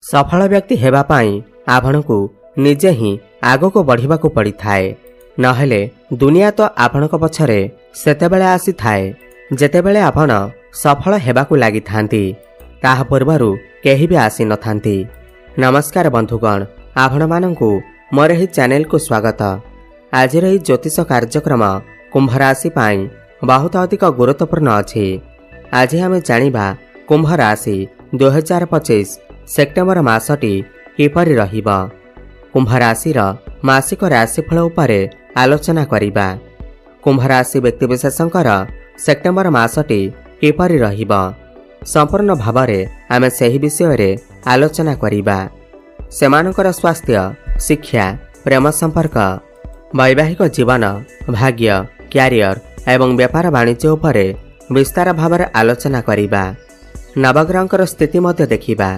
सफल व्यक्ति हेबा पाई आपणकु निजे ही आगको बढ़िबाकु पड़िथाए। नहेले दुनिया तो आपणक पछरे सेतेबेले आसी थाए जेतेबेले आपण सफल हेबाकु लागि थांती ताहा पूर्वरु केही भी आसी नथांती। नमस्कार बंधुगण, आपण मानंकु मोर एही चैनल को स्वागत। आज रही ज्योतिष कार्यक्रम कुंभ राशि पाई बहुत अधिक गुरुत्वपूर्ण अछि। आज आम जानिबा कुंभ राशि 2025 सेप्टेम्बर मासटी किपरि रहिबा। कुंभ राशि मासिक राशिफल उपरे आलोचना करिबा। कुंभ राशि व्यक्तिविशेषंकर सेप्टेम्बर मासटी किपरि रहिबा संपूर्ण भावरे आमे सही विषय रे आलोचना करिबा। सेमानकर स्वास्थ्य, शिक्षा, प्रेम संपर्क, वैवाहिक जीवन, भाग्य, क्यारियर एवं व्यापार वाणिज्य उपरे विस्तार भावरे आलोचना करिबा। नवग्रहंकर स्थिति मध्य देखिबा।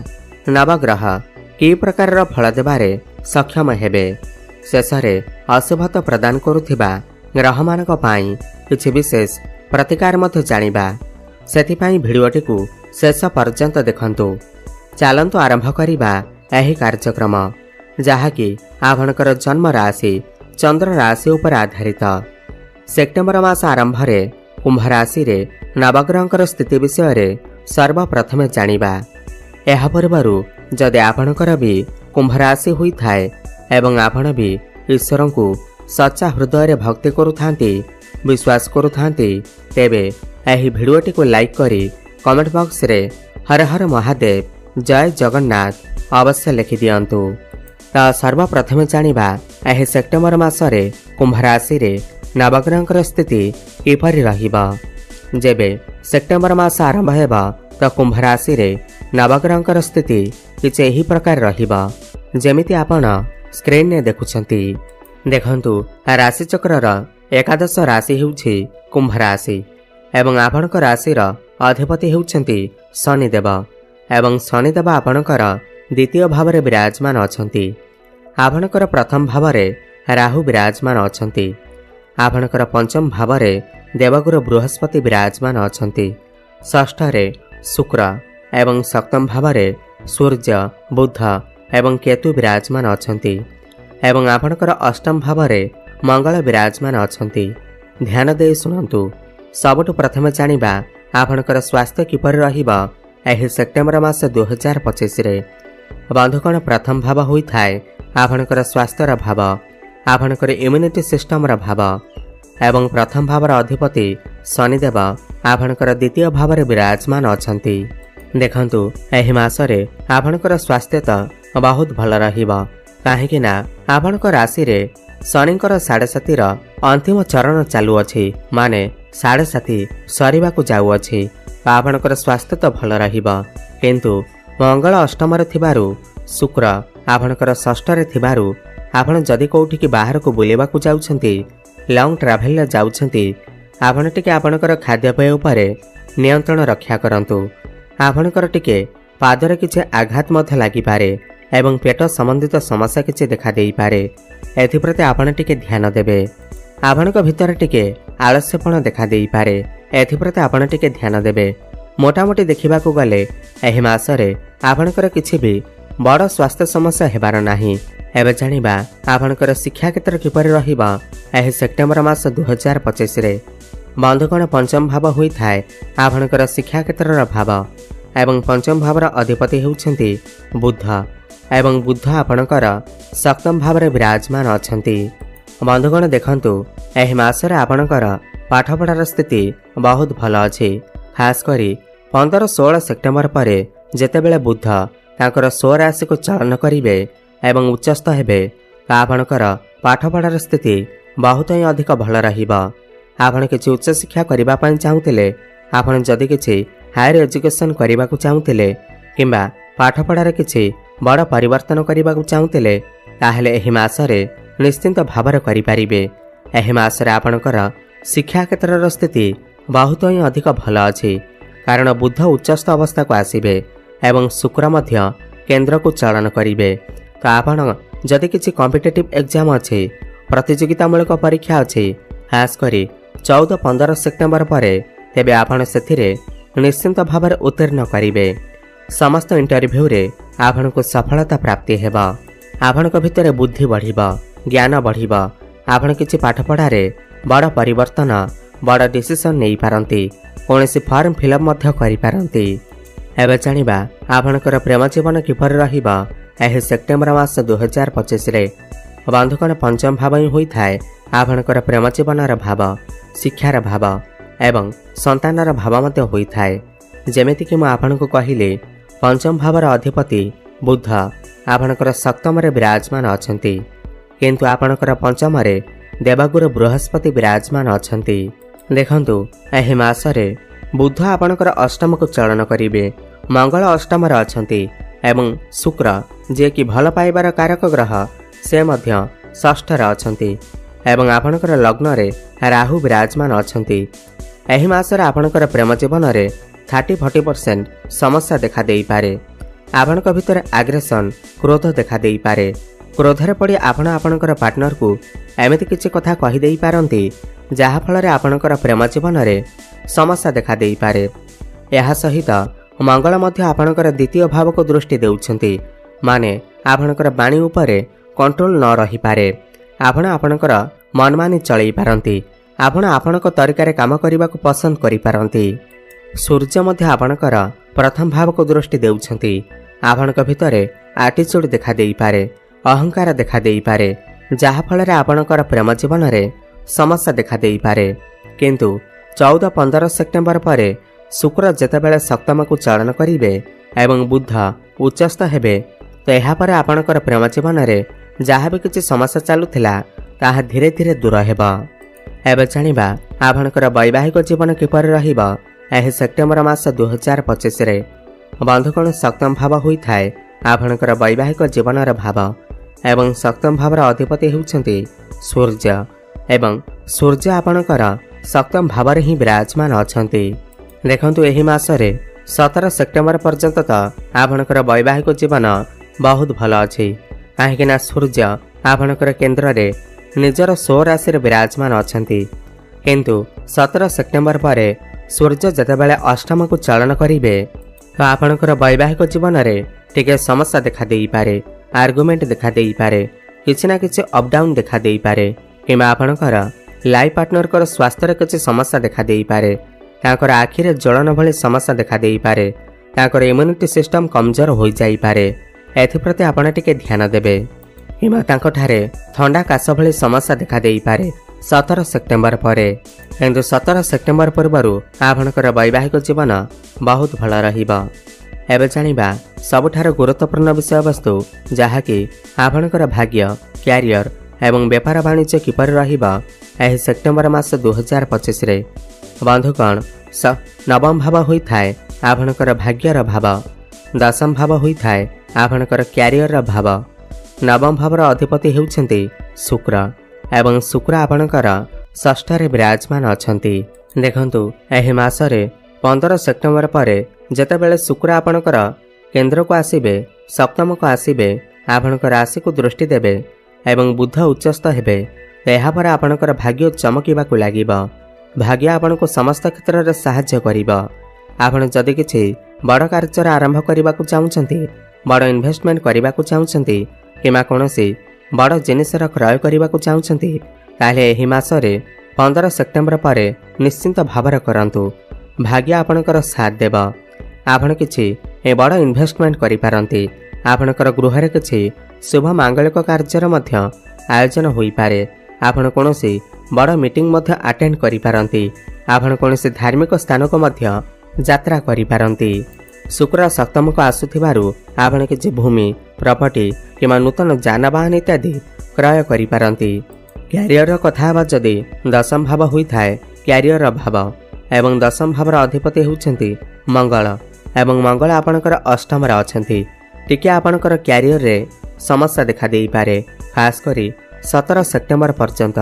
नवग्रह कि प्रकार फल देबारे सक्षम हेबे। शेषरे अशुभत्व प्रदान करुथिबा ग्रह मानक पाई किछि विशेष प्रतिकार मध्य जानिबा। सेथिपाई भिडियोटी को शेष पर्यंत देखंतु। चलंतु आरंभ करिबा एही कार्यक्रम जहाँकि आपणकर जन्म राशि चंद्र राशि उपर आधारित। सेप्टेम्बर मास आरंभ रे कुंभ राशि रे नवग्रहंकर स्थिति विषय रे सर्वप्रथमे जानिबा। एहा पूर्वरु जदि आपणकर भी कुंभ राशि हुई थाए एवं आपण भी ईश्वर को सच्चा हृदय रे भक्ति करुथांती, विश्वास करुथांती, तेबे एही भिडियोटी को लाइक करी कमेंट बॉक्स रे हर हर महादेव, जय जगन्नाथ अवश्य लिखि दियंतु। ता सर्वप्रथमे जानिबा एही सेप्टेम्बर मासरे कुंभ राशि रे नवग्रहंकर स्थिति किपरि रहिबा। जेबे सेप्टेम्बर मास आरंभ हेबा तो कुंभ राशि रे नवग्रहंकर स्थिति किछि एही प्रकार रहिबा जेमिति आपण स्क्रीन ने देखुछंती। देखंतु राशि चक्रर एकादश राशि हेउछि कुंभ राशि एवं आपणक राशिर अधिपति हेउछंती शनिदेव एवं शनिदेव आपणकर द्वितीय भावरे विराजमान अछंती। आपणकर प्रथम भावरे राहु विराजमान अछंती। आपणकर पंचम भावरे देवगुरु बृहस्पति विराजमान अछंती। षष्ठ रे शुक्र एवं सप्तम भावरे सूर्य, बुध एवं केतु विराजमान अछंती एवं आपणकर अष्टम भावरे मंगल विराजमान अछंती। ध्यान दे सुनंतु। सबुठु प्रथमे जानिबा आपणकर स्वास्थ्य किपरि रहिबा एही सेप्टेम्बर मास 2025 रे। बंधुगण, प्रथम भाव होई थाए आपणकर स्वास्थ्यर भाव, आपणकर इम्यूनिटी सिस्टम रा भाव एवं प्रथम भावर अधिपति शनिदेव आपणकर द्वितीय भावरे विराजमान अछंती। देखंतु एही मासरे आपणकर स्वास्थ्य तो बहुत भल रहिबा काहेकि ना आपणकर राशि रे शनिकर 7.5 अंतिम चरण चालू अछि, माने 7.5 सरीबाकु जाउ अछि। आपणकर स्वास्थ्य तो भल रहिबा, किंतु मंगल अष्टम रे थिबारु, शुक्र आपणकर षष्ठ रे थिबारु आपण जदि कोउठी कि बाहर को बुलेबाकु जाउछंती, लॉन्ग ट्रैवल रे जाउछंती, आपण टिके आपणकर खाद्यपेय उपरे नियंत्रण रक्षा करंतु। आपणकर टिके पादरे किछि आघात मध्य लागि पारे एवं पेट संबंधित समस्या किछि देखा देई पारे। एथिप्रति आपण टिके ध्यान देबे। आपणक भितर टिके आलस्यपण देखा देई पारे। एथिप्रति आपण टिके ध्यान देबे। मोटामोटी देखिबाकु गले एही मासरे आपणकर किछि भी बड़ स्वास्थ्य समस्या हेबार नाही। एबे जानिबा आपणकर शिक्षा क्षेत्र किपरि रहिबा एही सेप्टेम्बर मास 2025 रे। बंधुगण, पंचम भाव होई थाए आपणकर शिक्षा क्षेत्रर भाव एवं पंचम भावर अधिपति हेउछंती बुध एवं बुध आपणकर सप्तम भावरे विराजमान अछंती। बंधुगण, देखंतु एही मासरे आपणकर पाठपढ़ार स्थिति बहुत भल अछि। खास करी 15-16 सेप्टेम्बर परे जेतेबेले बुध तांकर 16 राशि को चलन करिवे एवं उच्चस्थ हेबे ता आपणकर पाठपढ़ार स्थिति बहुत ही अधिक भल रहिबा। आपण किछि उच्च शिक्षा करिबा पई चाहुतिले, आपण जदि किछि हायर एजुकेशन करिबाकु चाहुतिले किंबा पाठपढ़ार किछि बड़ परिवर्तन करिबाकु चाहुतिले, ताहेले एही मासरे निश्चिंत भाବରେ करिपारिबे। एही मासरे आपणकर शिक्षा क्षेत्रर स्थिति बहुत ही अधिक भल अछि, कारण बुध उच्चस्थ अवस्था को आसीबे एवं शुक्र मध्य केंद्र को चलन करिवे। तो आपण जदि किछि कॉम्पिटिटिव एग्जाम अछि, प्रतियोगितामूलक परीक्षा अछि, खास करी 14-15 सेप्टेम्बर परे, तेबे आपण सेथिरे निश्चिंत भाବରେ उत्तीर्ण करिवे। समस्त इंटरव्यू रे आपनको सफलता प्राप्ति हेब। आपनक भितर बुद्धि बढ़िब, ज्ञान बढ़िब। आपण किछि पाठ पढ़ारे बड़ परिवर्तन, बड़ डिसीजन नहीं पारंती, कौनसी फॉर्म फिलअप मध्य करि पारंती। एबे जानिबा आपनकर प्रेम जीवन किपर रहिबा एही सेप्टेम्बर मास 2025 रे। बंधुगण पंचम भाव ही होई थाए आपनकर प्रेम जीवनर भाव, शिक्षार भाव एवं संतानर भाव मध्य होई थाए। जेमिति कि मु आपनकु कहिले पंचम भावर अधिपति बुध आपनकर सप्तम रे विराजमान अछंती, किंतु आपनकर पंचम रे देवगुरु बृहस्पति विराजमान अछंती। देखंतु एही मासरे बुध आपनकर अष्टम को चलन करिवे, मंगल अष्टम रे अछंती एवं शुक्र जे कि भल पाइबार कारक ग्रह से मध्य षष्ठ रे अछंती एवं आपनकर लग्न रे राहु विराजमान अछंती। एही मासरे आपनकर प्रेम जीवन रे 30-40% समस्या देखा देई पारे। आपनक भितर आग्रेसन, क्रोध देखा देई पारे। क्रोधरे पड़ी आपण आपनकर पार्टनर को एमिति किछि कथा कहि देई पारंती जहा फल रे आपनकर प्रेम जीवन रे समस्या देखा देई पारे। एहा सहित मंगल मध्य आपनकर द्वितीय भाव को दृष्टि देउछंती, माने आपनकर बाणी उपरे कंट्रोल न रही पारे। आपण आपनकर मनमानी चलई पारंती। आपण आपनक तरीका रे काम करबा को पसंद करि पारंती। सूर्य मध्य आपनकर प्रथम भाव को दृष्टि देउछंती। आपनक भितरे एटीट्यूड देखा देई पारे, अहंकार देखा देई पारे, जहा फल रे आपनकर प्रेम जीवन रे समस्या देखा देई पारे। किंतु 14-15 सेप्टेम्बर परे शुक्र जेतेबेले सप्तम को चलन करिवे एवं बुध उच्चस्थ हेबे, तो एहा परे आपनकर प्रेम जीवन रे जहा भी किछि समस्या चालुथिला ताहा धीरे धीरे दूर हेबा। एबे जानिबा आपनकर वैवाहिक जीवन किपर रहिबा एही सेप्टेम्बर मास 2025 रे। बंधुगण सप्तम भाव होई थाए आपनकर वैवाहिक जीवनर भाव एवं सप्तम भावर अधिपति हेउछंती सूर्य एवं सूर्य आपनकर सप्तम भावर ही विराजमान अछंती। देखंतु एही मासरे 17 सेप्टेम्बर पर्यंत तो आपनकर वैवाहिक जीवन बहुत भल अछि, काहेकिना सूर्य आपनकर केंद्र रे निजर 16 राशि रे विराजमान अछंती। किंतु 17 सेप्टेम्बर परे सूर्य जेतेबेले अष्टम को चलन करिवे तो आपनकर वैवाहिक जीवन रे टिके समस्या देखा देई पारे, आर्गुमेंट देखा देई पारे, किछि ना किछि अप डाउन देखा देई पारे, किमा आपनकर लाइफ पार्टनर कर स्वास्थ्य रे किछि समस्या देखा देई पारे, ताकर आखि रे जलन भली समस्या देखा देई पारे, ताकर इम्यूनिटी सिस्टम कमजोर होई जाई पारे। एथि प्रति आपण टिके ध्यान देबे। किमा तांको ठारे ठंडा काश भली समस्या देखा देई पारे 17 सेप्टेम्बर परे। किंतु 17 सेप्टेम्बर पूर्वरु आपनकर वैवाहिक जीवन बहुत भल रहिबा। एबे जानिबा सबुठार गुरुत्वपूर्ण विषय वस्तु जहाँकि आपनकर भाग्य, क्यारियर एवं व्यापार वाणिज्य किपर रहिबा एही सेप्टेम्बर मास 2025 रे। बंधुगण नवम भाव होई थाए आपनकर भाग्यर भाव, दशम भाव होई थाए आपनकर क्यारियर भाव। नवम भावर अधिपति हेउछंती शुक्र एवं शुक्र आपनकर षष्ठ रे विराजमान अछंती। देखंतु एही मासरे 15 सेप्टेम्बर परे जेतेबेले शुक्र आपनकर केंद्र को आसीबे, सप्तम को आसीबे, आपनकर राशि को दृष्टि देबे एवं बुध उच्चस्थ हेबे, एहा पर आपनकर भाग्य चमकीबाकू लागिबा। भाग्य आपनको समस्त क्षेत्र रे सहाय्य करिबा। आपण जदि किछि बड़ कार्य आरंभ करबाकू चाहुछंती, बड़ इन्वेस्टमेंट करबाकू चाहुछंती, किमा कोनोसी बड़ जिनिसर क्रय करबाकू चाहुछंती, ताले एही मासरे 15 सेप्टेम्बर परे निश्चिंत भावर करंतु। भाग्य आपनकर साथ देबा। आपण किछि ए बड़ इन्वेस्टमेंट करि पारंती। आपनकर गृह रे किछि शुभ मांगलिक कार्यर मध्य आयोजन होई पारे। आपण कोनोसी बड़ मीटिंग मध्य अटेंड करि पारंती। आपण कोनोसी धार्मिक स्थान को मध्य यात्रा करि पारंती। शुक्र सप्तम को आसुथिबारु आपण किछि भूमि, प्रॉपर्टी किमा नूतन जानवाहन इत्यादि क्रय करि पारंती। क्यारियर कथा बा जदि दशम भाव होई थाए क्यारियर भाव एवं दशम भावर अधिपति हेउछंती मंगल एवं मंगल आपनकर अष्टम रे अछंती। टिके आपनकर क्यारियर रे समस्या देखा देई पारे, खास करी 17 सेप्टेम्बर पर्यंत।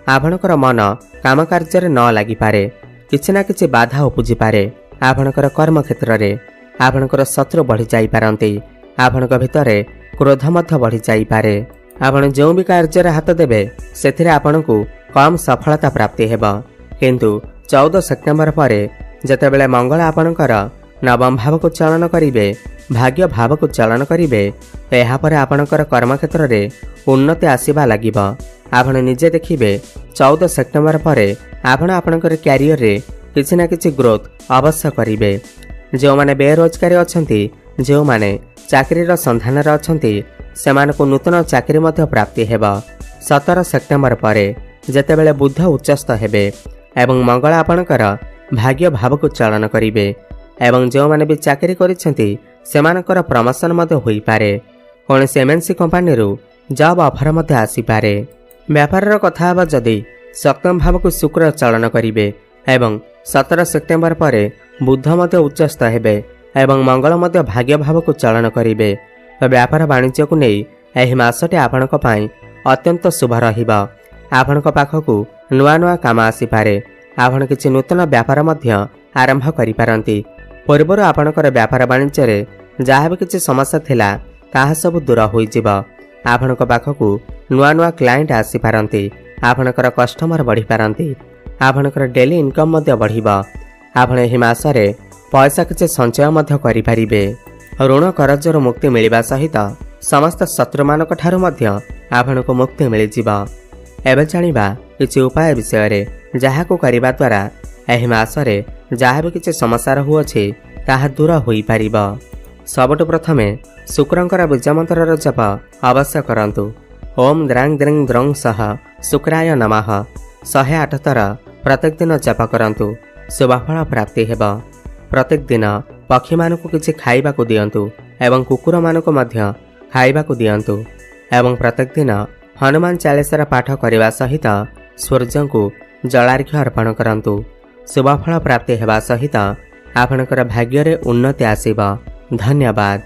आपनकर मन काम कार्य रे न लागि पारे, किछि ना किछि बाधा उपजि पारे। आपनकर कर्म क्षेत्र रे आपनकर शत्रु बढ़ी जाई पारंती। आपनक भितरे क्रोध मध्य बढ़ी जाई पारे। आपण जो भी कार्य हाथ देबे सेथिरे आपनकू कम सफलता प्राप्ति हेबा। किंतु 14 सेप्टेम्बर परे जेतेबेले मंगल आपनकर नवम भाव को चलन करेंगे, भाग्य भाव को चलन करेंगे। यापर आपणकर कर्मक्षेत्र में उन्नति आसवा लगे। आपण निजे देखिए 14 सेप्टेम्बर पर आपण आपणकर क्यारियर रे किसी ना किसी ग्रोथ अवश्य करेंगे। जो माने बेरोजगारी अच्छी, जो माने चाकरीर सन्धान अच्छी, सेमानकु नूतन चाकरी मध्य प्राप्ति हेब। 17 सेप्टेम्बर पर जेतेबेले बुध उच्चस्थ हेबे एवं मंगल आपणकर भाग्य भाव को चलन करेंगे। एवं जो माने भी चाकरी करिसेंती सेमानकर प्रमोशन मध्य होई पारे। कौन एमएनसी कंपनी रु जॉब ऑफर मध्य आसी पारे। व्यापार कथा हबा जदि सप्तम भाव को शुक्र चलन करेंगे एवं 17 सेप्टेम्बर पर बुध मध्य उच्चस्थ हेबे एवं मंगल मध्य भाग्य भाव को चलन करेंगे। तो व्यापार वाणिज्य को नहीं यह मासटे आपणक पई अत्यंत शुभ रहिबा। आपणक पाखकु नुआ नुआ काम आसीपारे। आपण किछि नूतन व्यापार मध्य आरंभ करि पारंती। पूर्वर आपणकर व्यापार वाणिज्य रे जहाँ भी किछि समस्या थिला ताहा सब दूर होई जिवो। आपणक पाखकु नुआ नुआ क्लाइंट आसी पारंती। आपणकर कस्टमर बढ़ी पारंती। आपणकर डेली इनकम मध्य बढ़िबा। आपण एही मासरे पैसा किछि संचय मध्य करि पारिबे। ऋण करजर मुक्ति मिलिबा सहित समस्त शत्रु मानक ठारू मध्य आपणको मुक्ति मिल जिवो। एबे जानिबा किछि उपाय विषय रे जाहाको करिबा द्वारा एही मासरे जहाँ भी किछि समस्या रहुअछि ताहा दूर होई पारिबो। सबटु प्रथमे शुक्रंकर बीज मंत्र जप अवश्य करंतु। ओम द्रांग द्रिंग द्रंग सह शुक्राय नमः 108 थर प्रत्येक दिन जप करंतु। शुभफल प्राप्ति हेब। प्रत्येक दिन पक्षी मानकु किछि खाइबाकु दियंतु एवं कुकुर मानकु मध्य खाइबाकु दियंतु एवं प्रत्येक दिन हनुमान चालीसा पाठ करने सहित सूर्य को जलार्घ्य अर्पण करंतु। शुभफल प्राप्ति हेबा सहित आपणकर भाग्य रे उन्नति आसीबा। धन्यवाद।